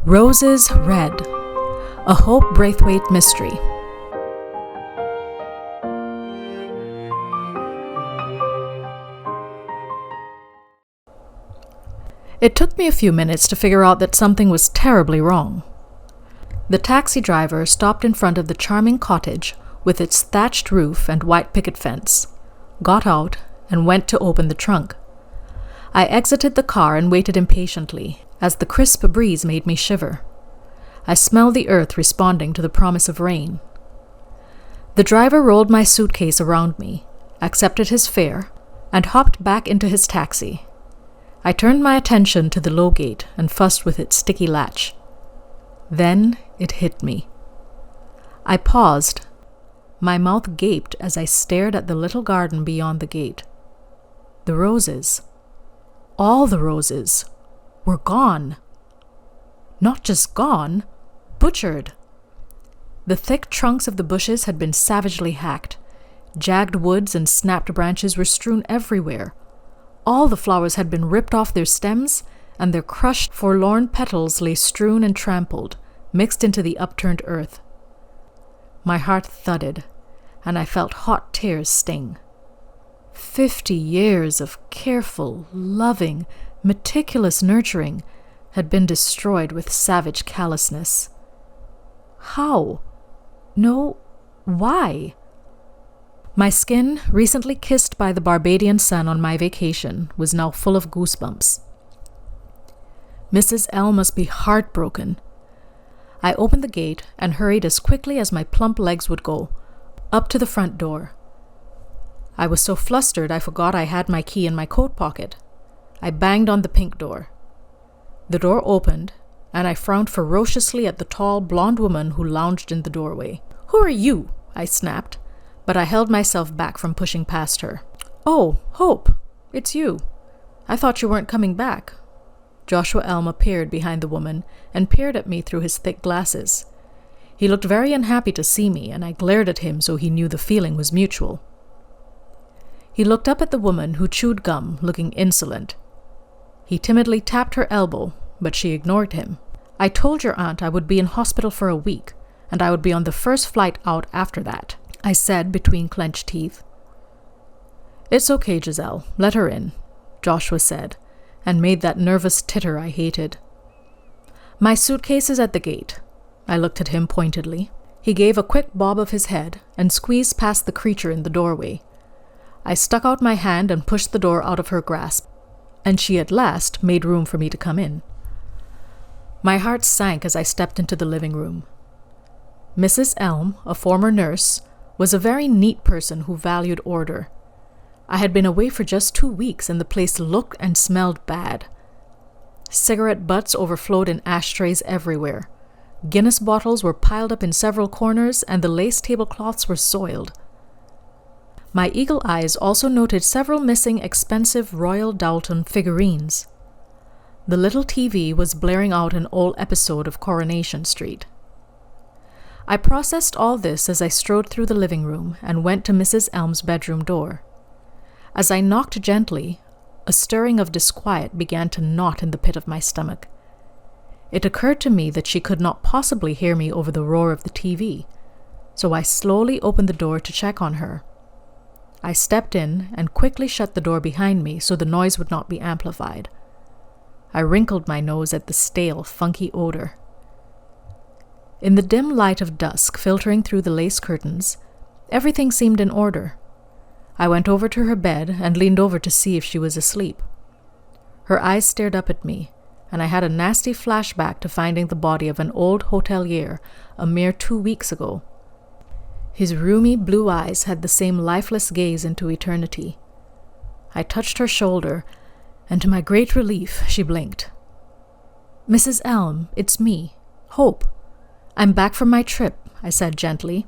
Roses Red, a Hope Braithwaite mystery. It took me a few minutes to figure out that something was terribly wrong. The taxi driver stopped in front of the charming cottage with its thatched roof and white picket fence, got out, and went to open the trunk. I exited the car and waited impatiently, as the crisp breeze made me shiver. I smelled the earth responding to the promise of rain. The driver rolled my suitcase around me, accepted his fare, and hopped back into his taxi. I turned my attention to the low gate and fussed with its sticky latch. Then it hit me. I paused. My mouth gaped as I stared at the little garden beyond the gate. The roses, all the roses, were gone. Not just gone, butchered. The thick trunks of the bushes had been savagely hacked. Jagged woods and snapped branches were strewn everywhere. All the flowers had been ripped off their stems, and their crushed, forlorn petals lay strewn and trampled, mixed into the upturned earth. My heart thudded, and I felt hot tears sting. 50 years of careful, loving, meticulous nurturing had been destroyed with savage callousness. How? No, why? My skin, recently kissed by the Barbadian sun on my vacation, was now full of goosebumps. Mrs. L must be heartbroken. I opened the gate and hurried as quickly as my plump legs would go, up to the front door. I was so flustered I forgot I had my key in my coat pocket. I banged on the pink door. The door opened, and I frowned ferociously at the tall, blonde woman who lounged in the doorway. "Who are you?" I snapped, but I held myself back from pushing past her. "Oh, Hope, it's you. I thought you weren't coming back." Joshua Elm appeared behind the woman and peered at me through his thick glasses. He looked very unhappy to see me, and I glared at him so he knew the feeling was mutual. He looked up at the woman who chewed gum, looking insolent. He timidly tapped her elbow, but she ignored him. "I told your aunt I would be in hospital for a week, and I would be on the first flight out after that," I said between clenched teeth. "It's okay, Giselle. Let her in," Joshua said, and made that nervous titter I hated. "My suitcase is at the gate." I looked at him pointedly. He gave a quick bob of his head and squeezed past the creature in the doorway. I stuck out my hand and pushed the door out of her grasp, and she at last made room for me to come in. My heart sank as I stepped into the living room. Mrs. Elm, a former nurse, was a very neat person who valued order. I had been away for just 2 weeks, and the place looked and smelled bad. Cigarette butts overflowed in ashtrays everywhere. Guinness bottles were piled up in several corners, and the lace tablecloths were soiled. My eagle eyes also noted several missing expensive Royal Doulton figurines. The little TV was blaring out an old episode of Coronation Street. I processed all this as I strode through the living room and went to Mrs. Elm's bedroom door. As I knocked gently, a stirring of disquiet began to knot in the pit of my stomach. It occurred to me that she could not possibly hear me over the roar of the TV, so I slowly opened the door to check on her. I stepped in and quickly shut the door behind me so the noise would not be amplified. I wrinkled my nose at the stale, funky odor. In the dim light of dusk filtering through the lace curtains, everything seemed in order. I went over to her bed and leaned over to see if she was asleep. Her eyes stared up at me, and I had a nasty flashback to finding the body of an old hotelier a mere 2 weeks ago. His rheumy blue eyes had the same lifeless gaze into eternity. I touched her shoulder, and to my great relief, she blinked. "Mrs. Elm, it's me, Hope. I'm back from my trip," I said gently.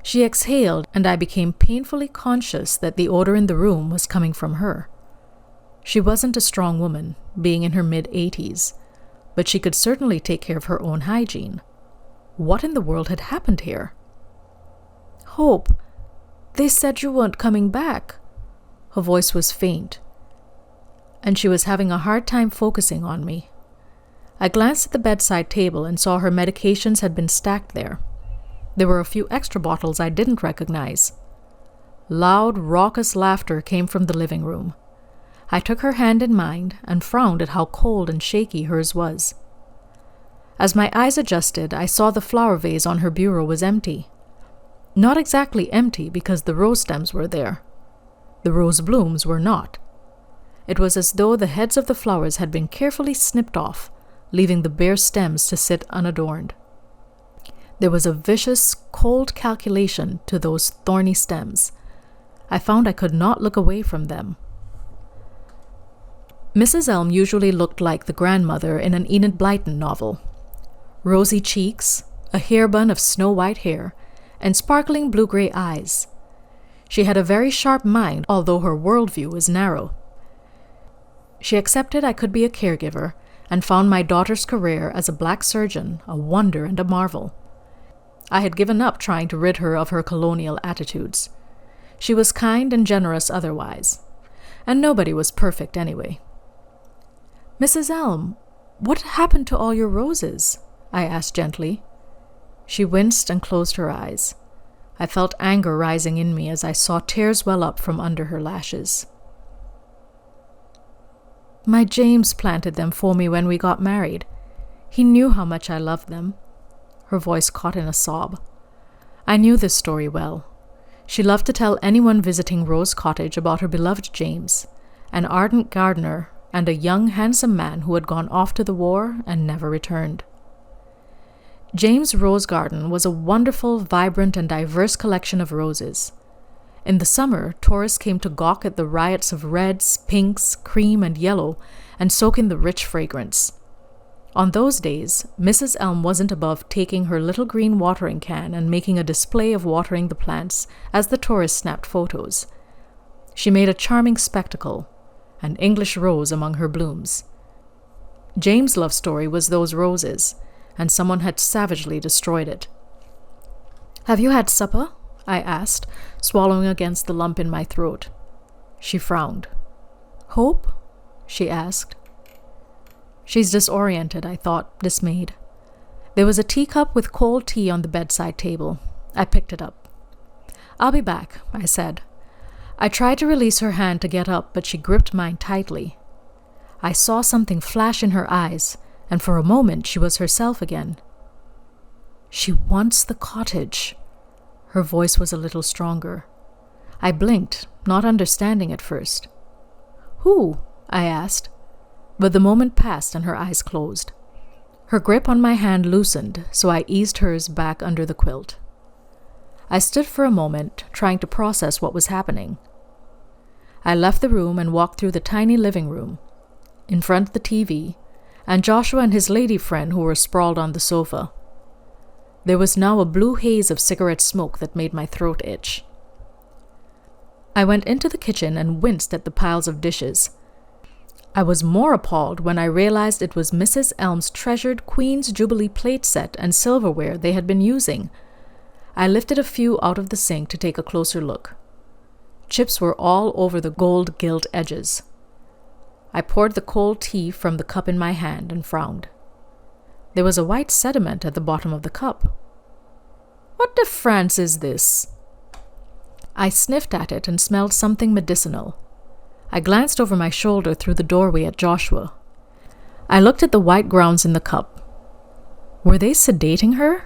She exhaled, and I became painfully conscious that the odor in the room was coming from her. She wasn't a strong woman, being in her mid-80s, but she could certainly take care of her own hygiene. What in the world had happened here? "Hope, they said you weren't coming back." Her voice was faint, and she was having a hard time focusing on me. I glanced at the bedside table and saw her medications had been stacked there. There were a few extra bottles I didn't recognize. Loud, raucous laughter came from the living room. I took her hand in mine and frowned at how cold and shaky hers was. As my eyes adjusted, I saw the flower vase on her bureau was empty. Not exactly empty because the rose stems were there. The rose blooms were not. It was as though the heads of the flowers had been carefully snipped off, leaving the bare stems to sit unadorned. There was a vicious, cold calculation to those thorny stems. I found I could not look away from them. Mrs. Elm usually looked like the grandmother in an Enid Blyton novel. Rosy cheeks, a hairbun of snow-white hair, and sparkling blue-gray eyes. She had a very sharp mind, although her worldview was narrow. She accepted I could be a caregiver and found my daughter's career as a black surgeon a wonder and a marvel. I had given up trying to rid her of her colonial attitudes. She was kind and generous otherwise, and nobody was perfect anyway. "Mrs. Elm, what happened to all your roses?" I asked gently. She winced and closed her eyes. I felt anger rising in me as I saw tears well up from under her lashes. "My James planted them for me when we got married. He knew how much I loved them." Her voice caught in a sob. I knew this story well. She loved to tell anyone visiting Rose Cottage about her beloved James, an ardent gardener and a young, handsome man who had gone off to the war and never returned. James' rose garden was a wonderful, vibrant, and diverse collection of roses. In the summer, tourists came to gawk at the riots of reds, pinks, cream, and yellow, and soak in the rich fragrance. On those days, Mrs. Elm wasn't above taking her little green watering can and making a display of watering the plants as the tourists snapped photos. She made a charming spectacle, an English rose among her blooms. James' love story was those roses, and someone had savagely destroyed it. "Have you had supper?" I asked, swallowing against the lump in my throat. She frowned. "Hope?" she asked. She's disoriented, I thought, dismayed. There was a teacup with cold tea on the bedside table. I picked it up. "I'll be back," I said. I tried to release her hand to get up, but she gripped mine tightly. I saw something flash in her eyes, and for a moment she was herself again. "She wants the cottage." Her voice was a little stronger. I blinked, not understanding at first. "Who?" I asked. But the moment passed and her eyes closed. Her grip on my hand loosened, so I eased hers back under the quilt. I stood for a moment, trying to process what was happening. I left the room and walked through the tiny living room, in front of the TV, and Joshua and his lady friend who were sprawled on the sofa. There was now a blue haze of cigarette smoke that made my throat itch. I went into the kitchen and winced at the piles of dishes. I was more appalled when I realized it was Mrs. Elm's treasured Queen's Jubilee plate set and silverware they had been using. I lifted a few out of the sink to take a closer look. Chips were all over the gold gilt edges. I poured the cold tea from the cup in my hand and frowned. There was a white sediment at the bottom of the cup. "What the France is this?" I sniffed at it and smelled something medicinal. I glanced over my shoulder through the doorway at Joshua. I looked at the white grounds in the cup. Were they sedating her?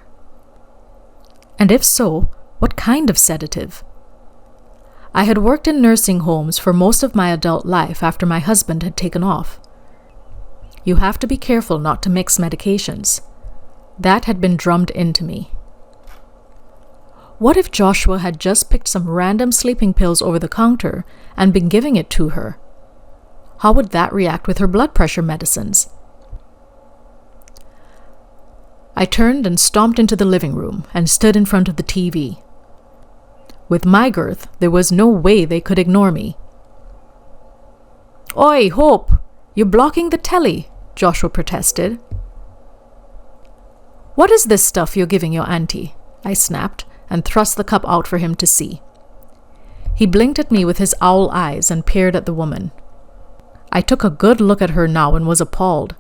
And if so, what kind of sedative? I had worked in nursing homes for most of my adult life after my husband had taken off. You have to be careful not to mix medications. That had been drummed into me. What if Joshua had just picked some random sleeping pills over the counter and been giving it to her? How would that react with her blood pressure medicines? I turned and stomped into the living room and stood in front of the TV. With my girth, there was no way they could ignore me. "Oi, Hope! You're blocking the telly," Joshua protested. "What is this stuff you're giving your auntie?" I snapped, and thrust the cup out for him to see. He blinked at me with his owl eyes and peered at the woman. I took a good look at her now and was appalled.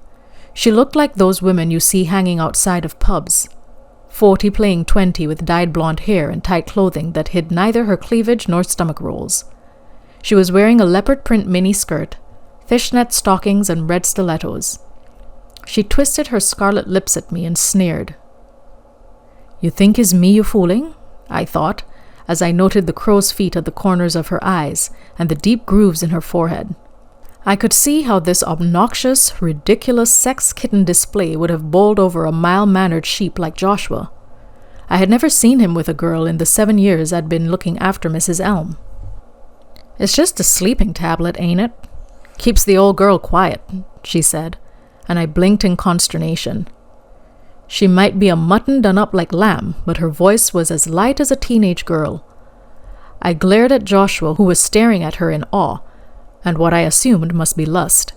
She looked like those women you see hanging outside of pubs. 40 playing 20 with dyed blonde hair and tight clothing that hid neither her cleavage nor stomach rolls. She was wearing a leopard print mini skirt, fishnet stockings, and red stilettos. She twisted her scarlet lips at me and sneered. "You think it's me you fooling?" I thought, as I noted the crow's feet at the corners of her eyes and the deep grooves in her forehead. I could see how this obnoxious, ridiculous sex kitten display would have bowled over a mild-mannered sheep like Joshua. I had never seen him with a girl in the 7 years I'd been looking after Mrs. Elm. "It's just a sleeping tablet, ain't it? Keeps the old girl quiet," she said, and I blinked in consternation. She might be a mutton done up like lamb, but her voice was as light as a teenage girl. I glared at Joshua, who was staring at her in awe, and what I assumed must be lust.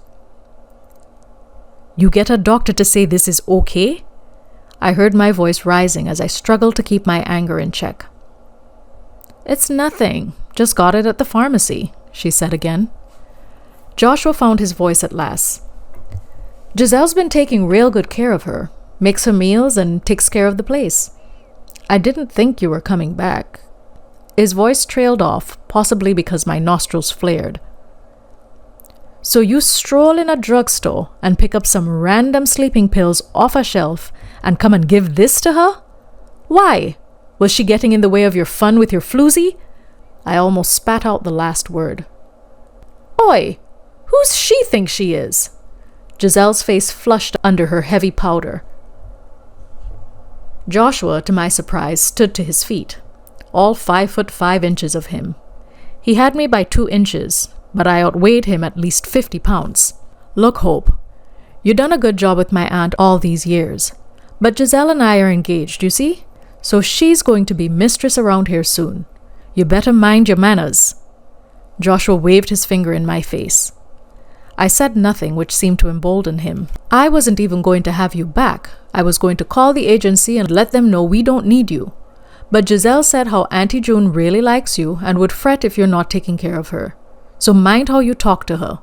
"You get a doctor to say this is okay?" I heard my voice rising as I struggled to keep my anger in check. "It's nothing. Just got it at the pharmacy," she said again. Joshua found his voice at last. "Giselle's been taking real good care of her, makes her meals and takes care of the place. I didn't think you were coming back." His voice trailed off, possibly because my nostrils flared. "So you stroll in a drugstore and pick up some random sleeping pills off a shelf and come and give this to her? Why? Was she getting in the way of your fun with your floozy?" I almost spat out the last word. "Oi! Who's she think she is?" Giselle's face flushed under her heavy powder. Joshua, to my surprise, stood to his feet, all 5'5" of him. He had me by 2 inches, but I outweighed him at least 50 pounds. "Look, Hope, you done a good job with my aunt all these years, but Giselle and I are engaged, you see? So she's going to be mistress around here soon. You better mind your manners." Joshua waved his finger in my face. I said nothing, which seemed to embolden him. "I wasn't even going to have you back. I was going to call the agency and let them know we don't need you. But Giselle said how Auntie June really likes you and would fret if you're not taking care of her. So mind how you talk to her."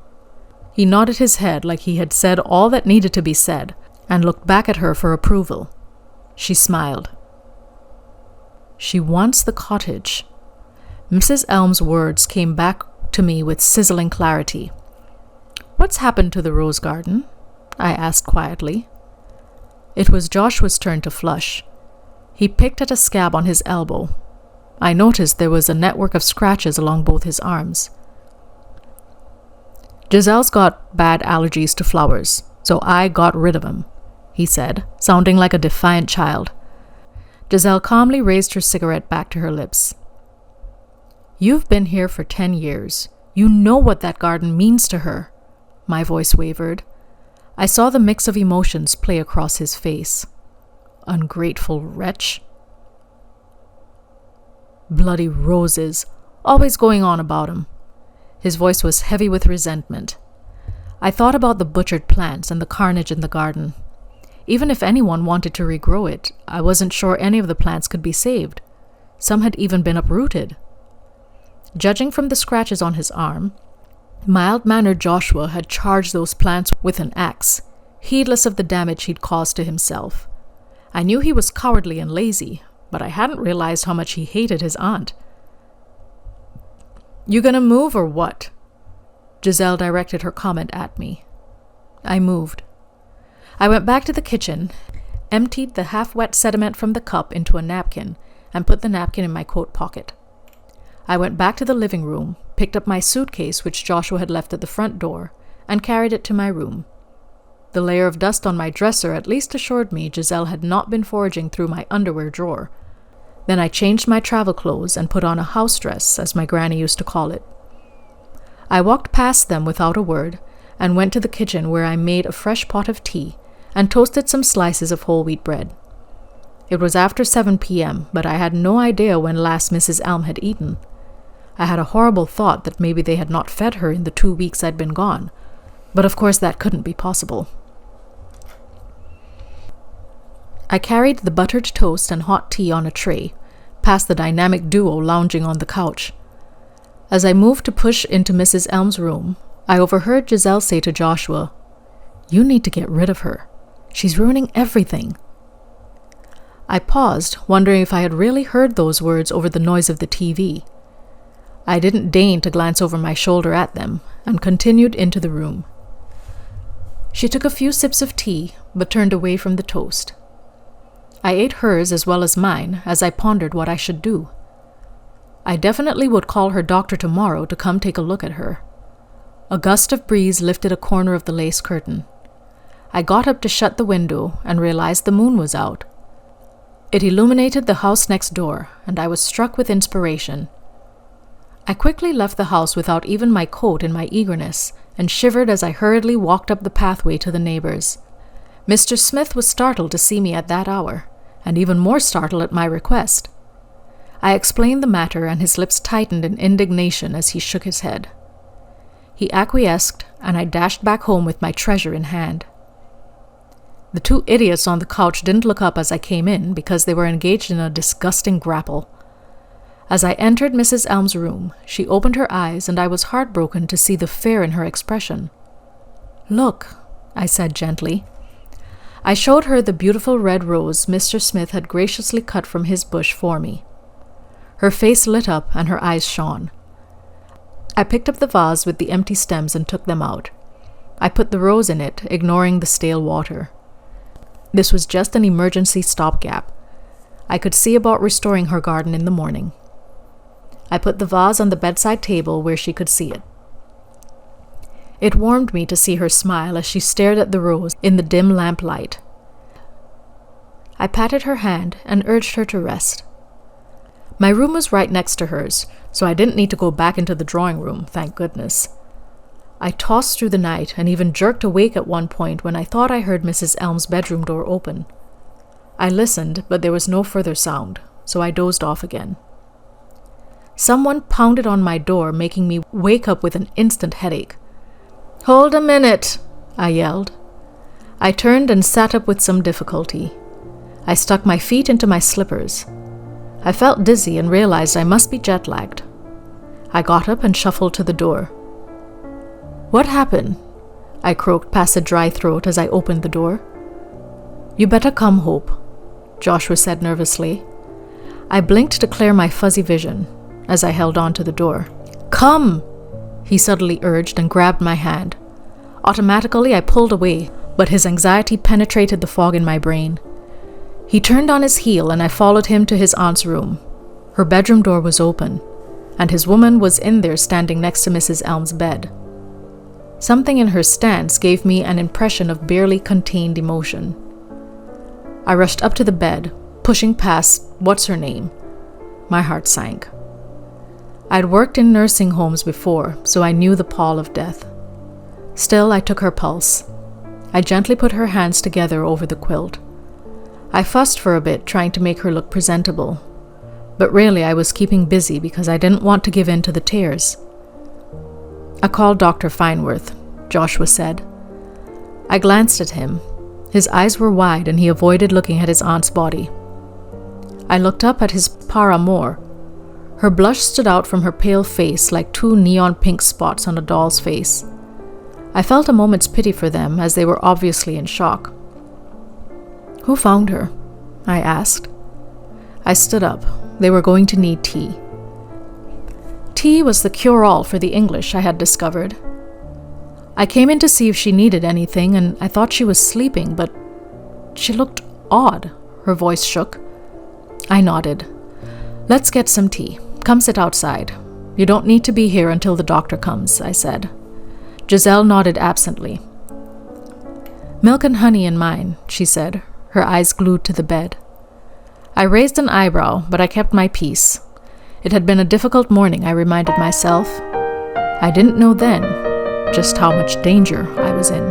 He nodded his head like he had said all that needed to be said and looked back at her for approval. She smiled. "She wants the cottage." Mrs. Elm's words came back to me with sizzling clarity. "What's happened to the rose garden?" I asked quietly. It was Joshua's turn to flush. He picked at a scab on his elbow. I noticed there was a network of scratches along both his arms. "Giselle's got bad allergies to flowers, so I got rid of 'em," he said, sounding like a defiant child. Giselle calmly raised her cigarette back to her lips. "You've been here for 10 years. You know what that garden means to her." My voice wavered. I saw the mix of emotions play across his face. Ungrateful wretch. Bloody roses, always going on about 'em. His voice was heavy with resentment. I thought about the butchered plants and the carnage in the garden. Even if anyone wanted to regrow it, I wasn't sure any of the plants could be saved. Some had even been uprooted. Judging from the scratches on his arm, mild-mannered Joshua had charged those plants with an axe, heedless of the damage he'd caused to himself. I knew he was cowardly and lazy, but I hadn't realized how much he hated his aunt. "You gonna move or what?" Giselle directed her comment at me. I moved. I went back to the kitchen, emptied the half-wet sediment from the cup into a napkin, and put the napkin in my coat pocket. I went back to the living room, picked up my suitcase which Joshua had left at the front door, and carried it to my room. The layer of dust on my dresser at least assured me Giselle had not been foraging through my underwear drawer. Then I changed my travel clothes and put on a house dress, as my granny used to call it. I walked past them without a word and went to the kitchen where I made a fresh pot of tea and toasted some slices of whole wheat bread. It was after 7 p.m., but I had no idea when last Mrs. Elm had eaten. I had a horrible thought that maybe they had not fed her in the 2 weeks I'd been gone, but of course that couldn't be possible. I carried the buttered toast and hot tea on a tray, past the dynamic duo lounging on the couch. As I moved to push into Mrs. Elm's room, I overheard Giselle say to Joshua, "You need to get rid of her." She's ruining everything." I paused, wondering if I had really heard those words over the noise of the TV. I didn't deign to glance over my shoulder at them, and continued into the room. She took a few sips of tea, but turned away from the toast. I ate hers as well as mine as I pondered what I should do. I definitely would call her doctor tomorrow to come take a look at her. A gust of breeze lifted a corner of the lace curtain. I got up to shut the window and realized the moon was out. It illuminated the house next door, and I was struck with inspiration. I quickly left the house without even my coat in my eagerness, and shivered as I hurriedly walked up the pathway to the neighbors. Mr. Smith was startled to see me at that hour, and even more startled at my request. I explained the matter, and his lips tightened in indignation as he shook his head. He acquiesced, and I dashed back home with my treasure in hand. The two idiots on the couch didn't look up as I came in because they were engaged in a disgusting grapple. As I entered Mrs. Elm's room, she opened her eyes, and I was heartbroken to see the fear in her expression. "Look," I said gently. I showed her the beautiful red rose Mr. Smith had graciously cut from his bush for me. Her face lit up and her eyes shone. I picked up the vase with the empty stems and took them out. I put the rose in it, ignoring the stale water. This was just an emergency stopgap. I could see about restoring her garden in the morning. I put the vase on the bedside table where she could see it. It warmed me to see her smile as she stared at the rose in the dim lamplight. I patted her hand and urged her to rest. My room was right next to hers, so I didn't need to go back into the drawing room, thank goodness. I tossed through the night and even jerked awake at one point when I thought I heard Mrs. Elm's bedroom door open. I listened, but there was no further sound, so I dozed off again. Someone pounded on my door, making me wake up with an instant headache. "Hold a minute," I yelled. I turned and sat up with some difficulty. I stuck my feet into my slippers. I felt dizzy and realized I must be jet-lagged. I got up and shuffled to the door. "What happened?" I croaked past a dry throat as I opened the door. "You better come, Hope," Joshua said nervously. I blinked to clear my fuzzy vision as I held on to the door. "Come!" he suddenly urged and grabbed my hand. Automatically, I pulled away, but his anxiety penetrated the fog in my brain. He turned on his heel and I followed him to his aunt's room. Her bedroom door was open, and his woman was in there standing next to Mrs. Elm's bed. Something in her stance gave me an impression of barely contained emotion. I rushed up to the bed, pushing past what's-her-name. My heart sank. I'd worked in nursing homes before, so I knew the pall of death. Still, I took her pulse. I gently put her hands together over the quilt. I fussed for a bit, trying to make her look presentable. But really, I was keeping busy because I didn't want to give in to the tears. "I called Dr. Fineworth," Joshua said. I glanced at him. His eyes were wide and he avoided looking at his aunt's body. I looked up at his paramour. Her blush stood out from her pale face like two neon pink spots on a doll's face. I felt a moment's pity for them as they were obviously in shock. "Who found her?" I asked. I stood up. They were going to need tea. Tea was the cure-all for the English, I had discovered. I came in to see if she needed anything, and I thought she was sleeping, but she looked odd. Her voice shook. I nodded. "Let's get some tea. Come sit outside. You don't need to be here until the doctor comes," I said. Giselle nodded absently. "Milk and honey in mine," she said, her eyes glued to the bed. I raised an eyebrow, but I kept my peace. It had been a difficult morning, I reminded myself. I didn't know then just how much danger I was in.